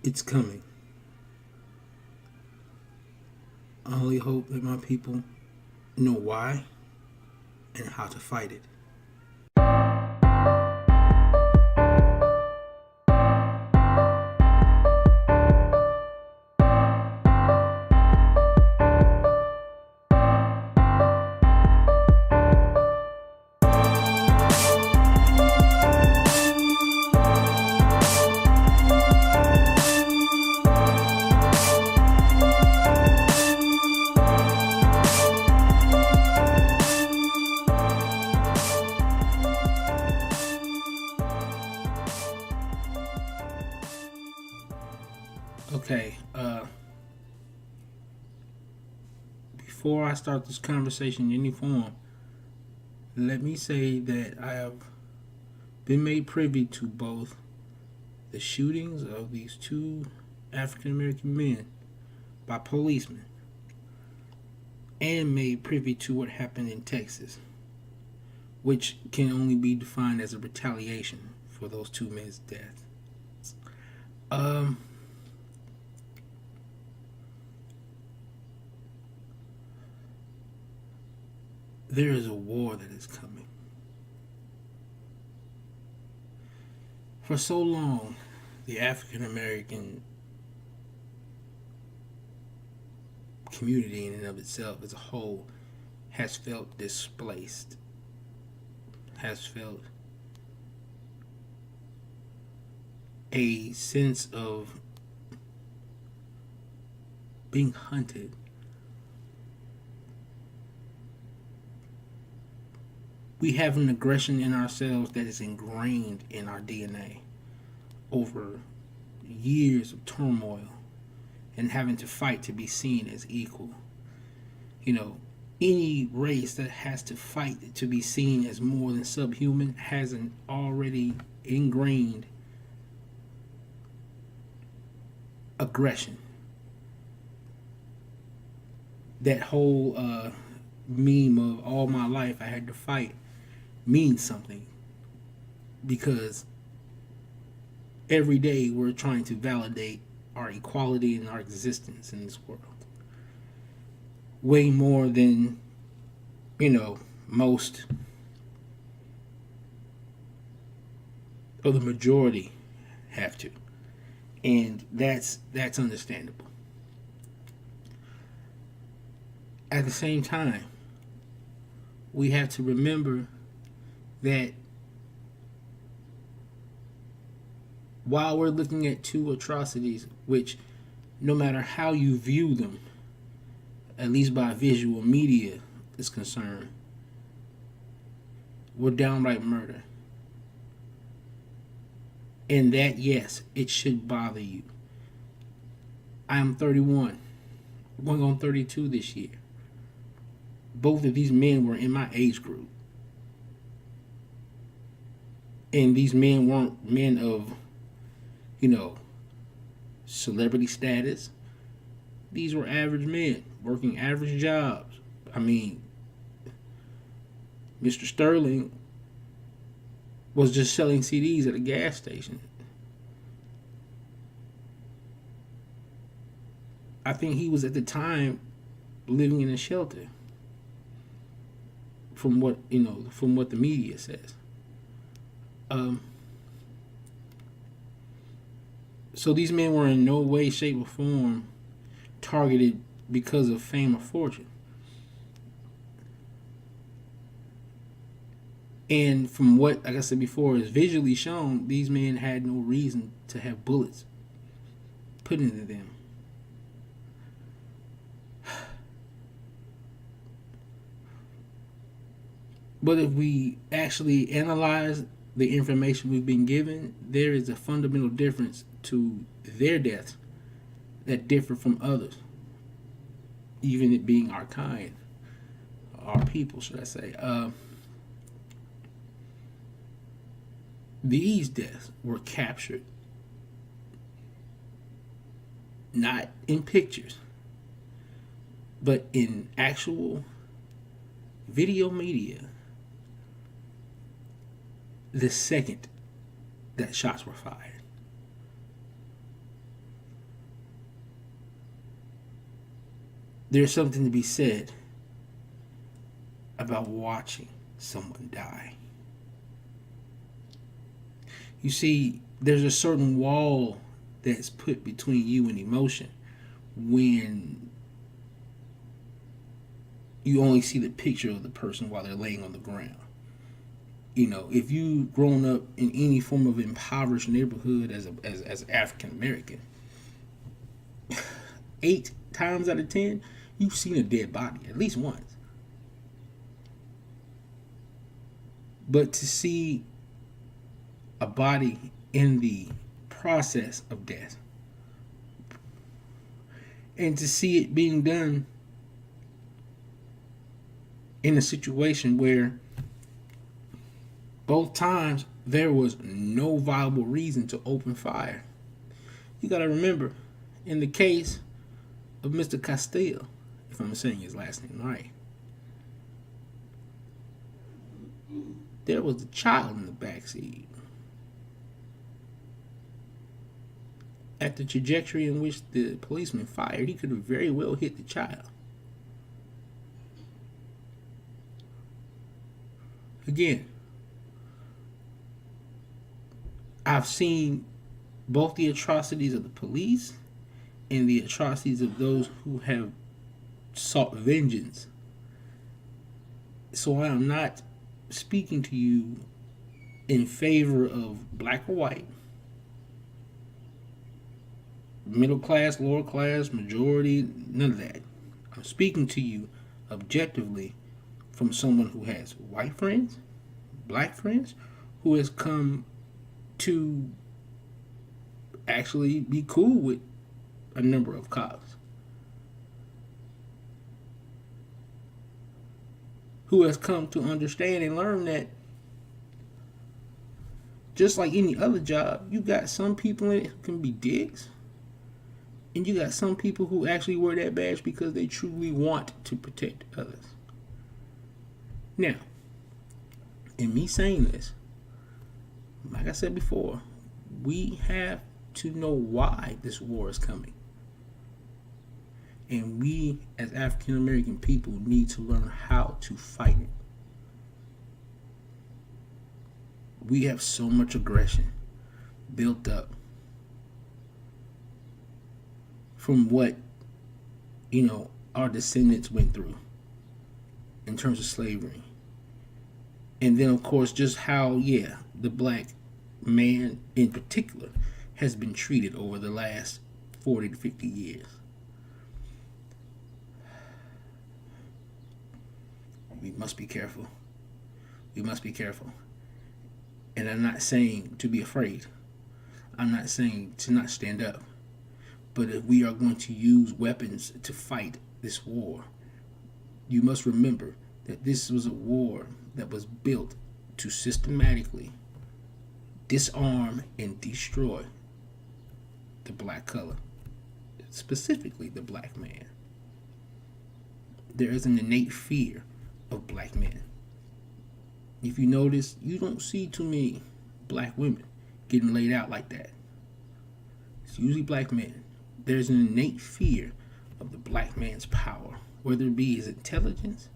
It's coming. I only hope that my people know why and how to fight it. Okay, before I start this conversation in any form, let me say that I have been made privy to both the shootings of these two African American men by policemen and made privy to what happened in Texas, which can only be defined as a retaliation for those two men's death. There is a war that is coming. For so long, the African American community in and of itself as a whole has felt displaced, has felt a sense of being hunted. We have an aggression in ourselves that is ingrained in our DNA over years of turmoil and having to fight to be seen as equal. You know, any race that has to fight to be seen as more than subhuman has an already ingrained aggression. That whole meme of all my life I had to fight means something, because every day we're trying to validate our equality and our existence in this world way more than, most or the majority have to, and that's understandable. At the same time, we have to remember that while we're looking at two atrocities, which no matter how you view them, at least by visual media is concerned, were downright murder. And that, yes, it should bother you. I am 31, going on 32 this year. Both of these men were in my age group. And these men weren't men of, celebrity status. These were average men working average jobs. I mean, Mr. Sterling was just selling CDs at a gas station. I think he was at the time living in a shelter, from what the media says. So these men were in no way, shape, or form targeted because of fame or fortune. And from what, like I said before, is visually shown, these men had no reason to have bullets put into them. But if we actually analyze the information we've been given, there is a fundamental difference to their deaths that differ from others, even it being our kind, our people, should I say. These deaths were captured not in pictures, but in actual video media the second that shots were fired. there's something to be said about watching someone die. You see, there's a certain wall that's put between you and emotion when you only see the picture of the person while they're laying on the ground. You know, if you've grown up in any form of impoverished neighborhood as African American, 8 times out of 10, you've seen a dead body at least once. But to see a body in the process of death, and to see it being done in a situation where both times there was no viable reason to open fire. You got to remember, in the case of Mr. Castillo, if I'm saying his last name right, there was a child in the backseat. At the trajectory in which the policeman fired, he could have very well hit the child. Again, I've seen both the atrocities of the police and the atrocities of those who have sought vengeance. So I am not speaking to you in favor of black or white, middle class, lower class, majority, none of that. I'm speaking to you objectively from someone who has white friends, black friends, who has come to actually be cool with a number of cops, who has come to understand and learn that just like any other job, you got some people in it who can be dicks, and you got some people who actually wear that badge because they truly want to protect others. Now, in me saying this, like I said before, we have to know why this war is coming. And we, as African American people, need to learn how to fight it. We have so much aggression built up from what, our descendants went through in terms of slavery. And then, of course, just how, the black man in particular has been treated over the last 40 to 50 years. We must be careful. We must be careful. And I'm not saying to be afraid. I'm not saying to not stand up. But if we are going to use weapons to fight this war, you must remember that this was a war that was built to systematically disarm and destroy the black color, specifically the black man. There is an innate fear of black men. If you notice, you don't see too many black women getting laid out like that. It's usually black men. There's an innate fear of the black man's power, whether it be his intelligence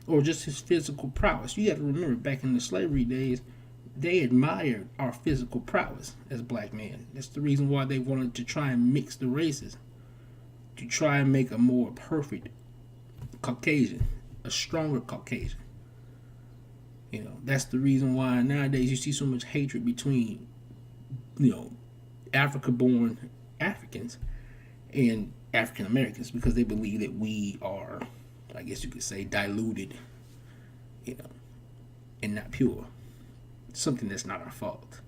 or just his physical prowess. You got to remember, back in the slavery days, they admired our physical prowess as black men. That's the reason why they wanted to try and mix the races, to try and make a more perfect Caucasian, a stronger Caucasian. That's the reason why nowadays you see so much hatred between, Africa-born Africans and African Americans, because they believe that we are, I guess you could say, diluted, and not pure. Something that's not our fault.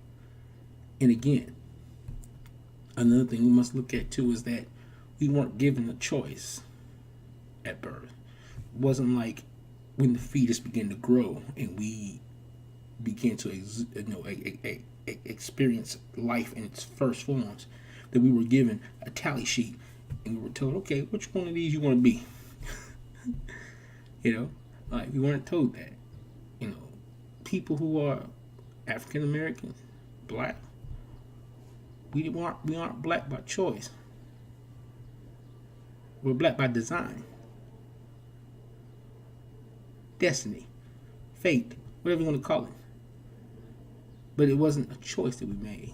And again, another thing we must look at too is that we weren't given a choice at birth. It wasn't like when the fetus began to grow and we began to experience life in its first forms, that we were given a tally sheet and we were told, okay, which one of these you want to be? We weren't told that. People who are African American, black, we aren't black by choice. We're black by design. destiny, fate, whatever you want to call it. But it wasn't a choice that we made.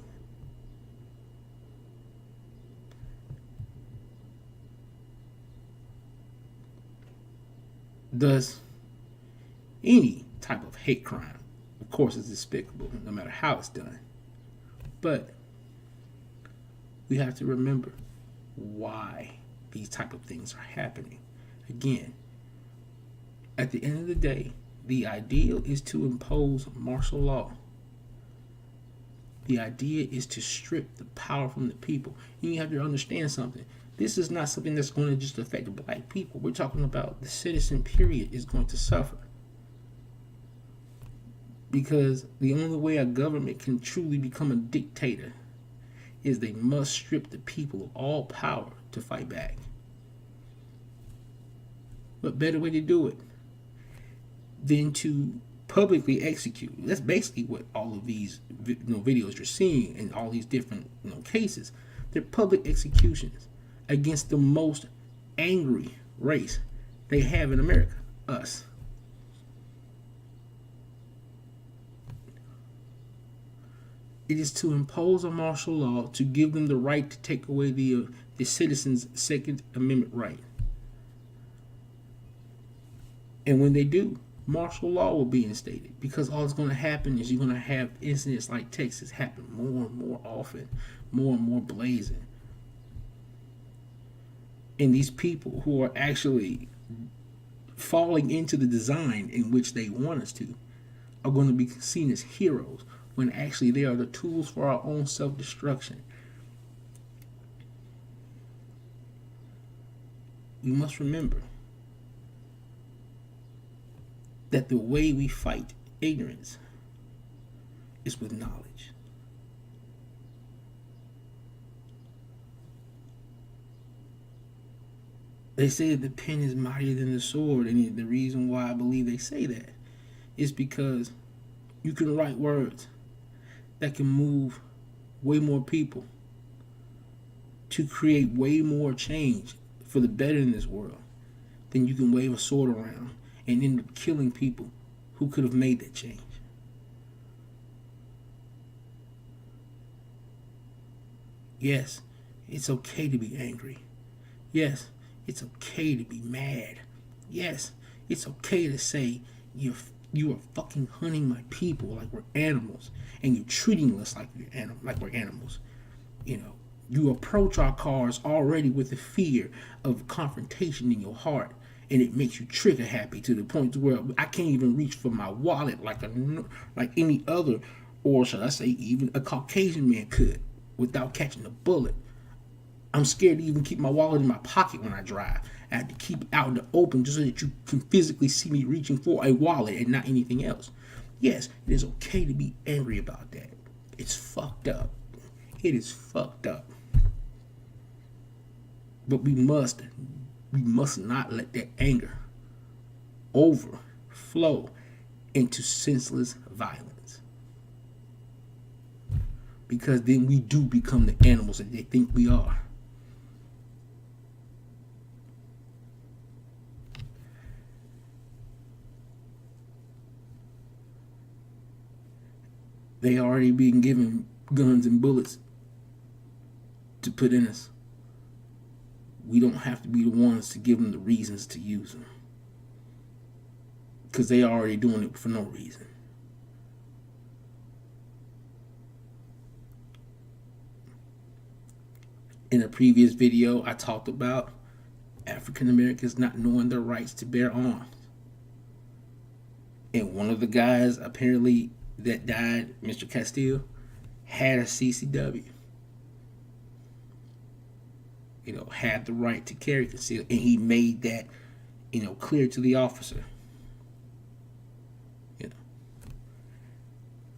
Thus, any type of hate crime, of course, is despicable, no matter how it's done. But we have to remember why these type of things are happening. Again, at the end of the day, the ideal is to impose martial law. The idea is to strip the power from the people. And you have to understand something. This is not something that's going to just affect black people. We're talking about the citizen period is going to suffer. Because the only way a government can truly become a dictator is they must strip the people of all power to fight back. What better way to do it than to publicly execute? That's basically what all of these videos you're seeing in all these different cases. They're public executions against the most angry race they have in America, us. It is to impose a martial law to give them the right to take away the citizens' Second Amendment right. And when they do, martial law will be instated, because all that's going to happen is you're going to have incidents like Texas happen more and more often, more and more blazing. And these people who are actually falling into the design in which they want us to are going to be seen as heroes, when actually they are the tools for our own self-destruction. We must remember that the way we fight ignorance is with knowledge. They say that the pen is mightier than the sword, and the reason why I believe they say that is because you can write words that can move way more people to create way more change for the better in this world than you can wave a sword around and end up killing people who could have made that change. Yes, it's okay to be angry. Yes, it's okay to be mad. Yes, it's okay to say you are fucking hunting my people like we're animals, and you're treating us like we're animals. You approach our cars already with the fear of confrontation in your heart, and it makes you trigger happy to the point to where I can't even reach for my wallet like any other, or should I say even a Caucasian man could, without catching a bullet. I'm scared to even keep my wallet in my pocket when I drive. I have to keep it out in the open just so that you can physically see me reaching for a wallet and not anything else. Yes, it is okay to be angry about that. It's fucked up. It is fucked up. But we must not let that anger overflow into senseless violence. Because then we do become the animals that they think we are. They already being given guns and bullets to put in us. We don't have to be the ones to give them the reasons to use them, because they are already doing it for no reason. In a previous video, I talked about African Americans not knowing their rights to bear arms. And one of the guys apparently that died, Mr. Castile, had a CCW. Had the right to carry concealed, and he made that, clear to the officer.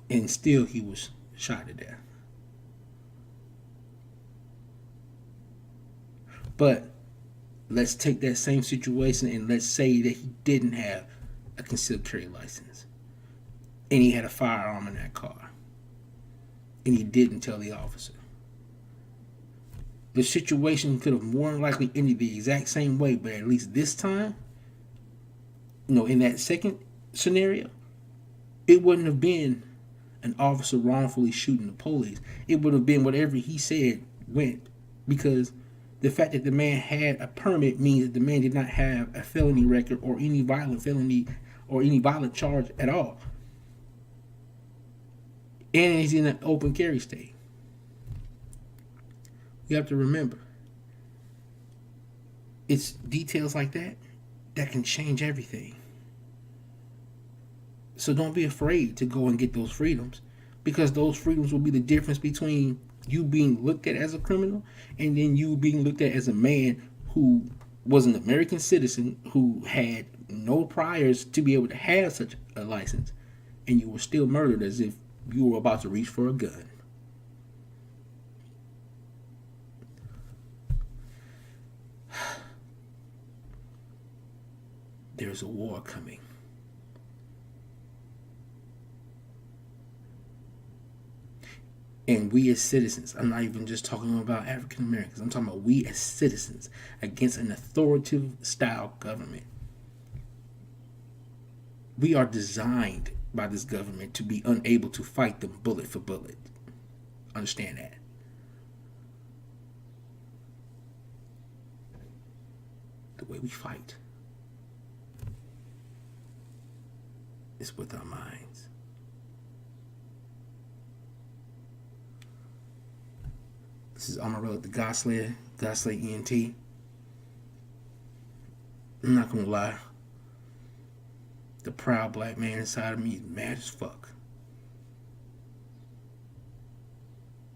And still he was shot to death. But let's take that same situation and let's say that he didn't have a concealed carry license, and he had a firearm in that car, and he didn't tell the officer. The situation could have more than likely ended the exact same way, but at least this time, In that second scenario, it wouldn't have been an officer wrongfully shooting the police. It would have been whatever he said went, because the fact that the man had a permit means that the man did not have a felony record or any violent felony or any violent charge at all. And he's in an open carry state. You have to remember, it's details like that that can change everything. So don't be afraid to go and get those freedoms, because those freedoms will be the difference between you being looked at as a criminal and then you being looked at as a man who was an American citizen who had no priors to be able to have such a license, and you were still murdered as if you were about to reach for a gun. There's a war coming. And we as citizens, I'm not even just talking about African Americans, I'm talking about we as citizens against an authoritative style government. We are designed by this government to be unable to fight them bullet for bullet. Understand that. The way we fight is with our minds. This is Amon-Rellik, the Godslayer, Godslayer ENT. I'm not gonna lie. The proud black man inside of me is mad as fuck.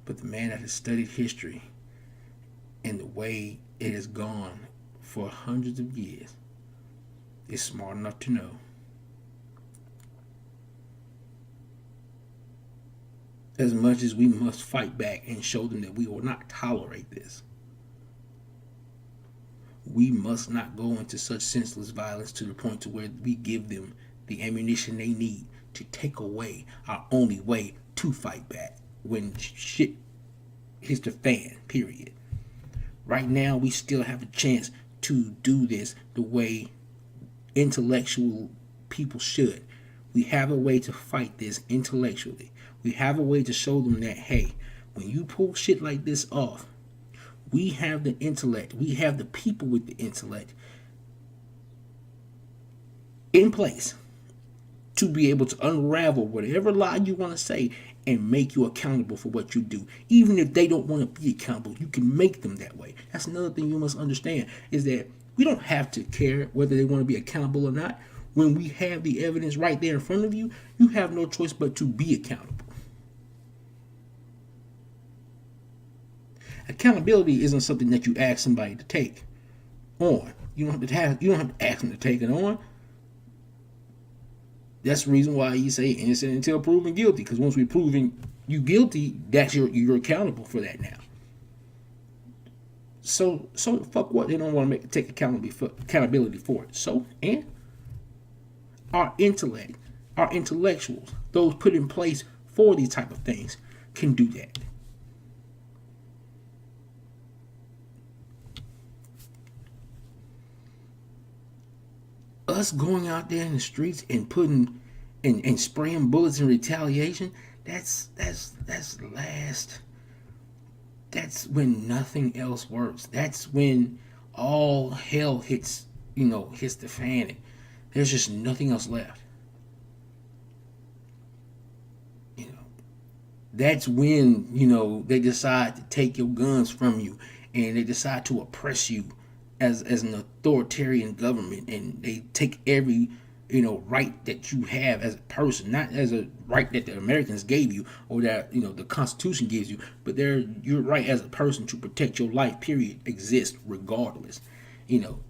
But the man that has studied history and the way it has gone for hundreds of years is smart enough to know as much as we must fight back and show them that we will not tolerate this, we must not go into such senseless violence to the point to where we give them the ammunition they need to take away our only way to fight back when shit hits the fan, period. Right now, we still have a chance to do this the way intellectual people should. We have a way to fight this intellectually. We have a way to show them that, hey, when you pull shit like this off, we have the intellect, we have the people with the intellect in place to be able to unravel whatever lie you want to say and make you accountable for what you do. Even if they don't want to be accountable, you can make them that way. That's another thing you must understand, is that we don't have to care whether they want to be accountable or not. When we have the evidence right there in front of you, you have no choice but to be accountable. Accountability isn't something that you ask somebody to take on. You don't have to ask them to take it on. That's the reason why you say innocent until proven guilty. Because once we're proving you guilty, that's you're accountable for that now. So fuck what, they don't want to take accountability for it. So, and our intellect, our intellectuals, those put in place for these type of things, can do that. Us going out there in the streets and putting and spraying bullets in retaliation, that's last. That's when nothing else works. That's when all hell hits the fan. And there's just nothing else left. That's when they decide to take your guns from you, and they decide to oppress you as an authoritarian government, and they take every right that you have as a person, not as a right that the Americans gave you or that the Constitution gives you, but your right as a person to protect your life, period, exists regardless.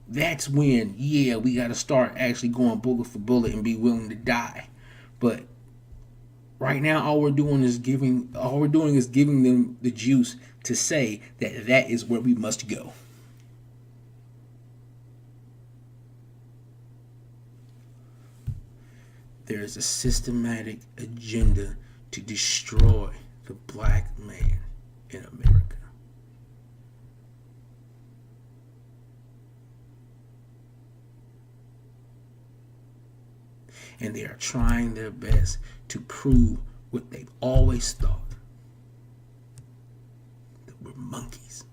That's when we got to start actually going bullet for bullet and be willing to die. But right now, all we're doing is giving them the juice to say that is where we must go. There is a systematic agenda to destroy the black man in America. and they are trying their best to prove what they've always thought, that we're monkeys.